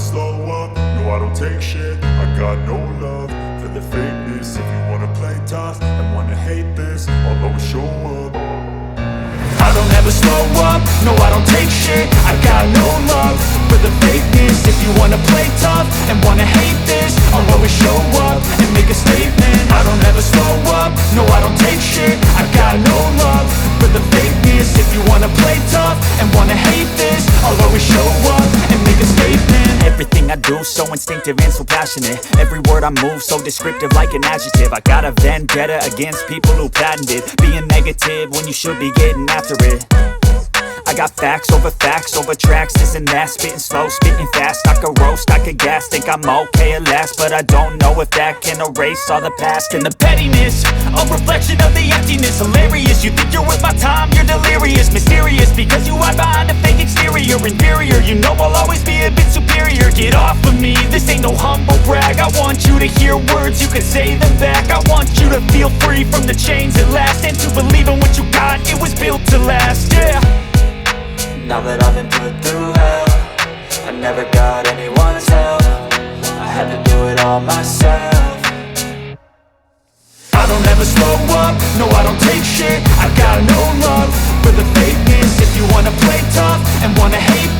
slow up, no I don't take shit. I got no love for the fakeness. If you wanna play tough and wanna hate this, I'll always show up. I don't ever slow up, no I don't take shit. I got no love for the fakeness. If you wanna play tough and wanna hate this, I'll always show up and make a statement. I don't ever slow up, no I don't take shit. I got no love for the fakeness. If you wanna play tough and wanna hate this, I'll always show up and make a statement. Everything I do so instinctive and so passionate. Every word I move so descriptive like an adjective. I got a vendetta against people who patented being negative when you should be getting after it. I got facts over tracks, this and that. Spitting slow, spitting fast, I could roast, I could gas. Think I'm okay at last, but I don't know if that can erase all the past. And the pettiness, a reflection of the emptiness. Hilarious, you think you're worth my time, you're delirious. Mysterious, because you hide behind a fake exterior. Inferior, you know I'll always be a bit superior. Get off of me, this ain't no humble brag. I want you to hear words, you can say them back. I want you to feel free from the chains at last, and to believe in what you got, it was built to last, yeah. Now that I've been put through hell, I never got anyone's help. I had to do it all myself. I don't ever slow up, no I don't take shit. I got no love for the fakeness. If you wanna play tough and wanna hate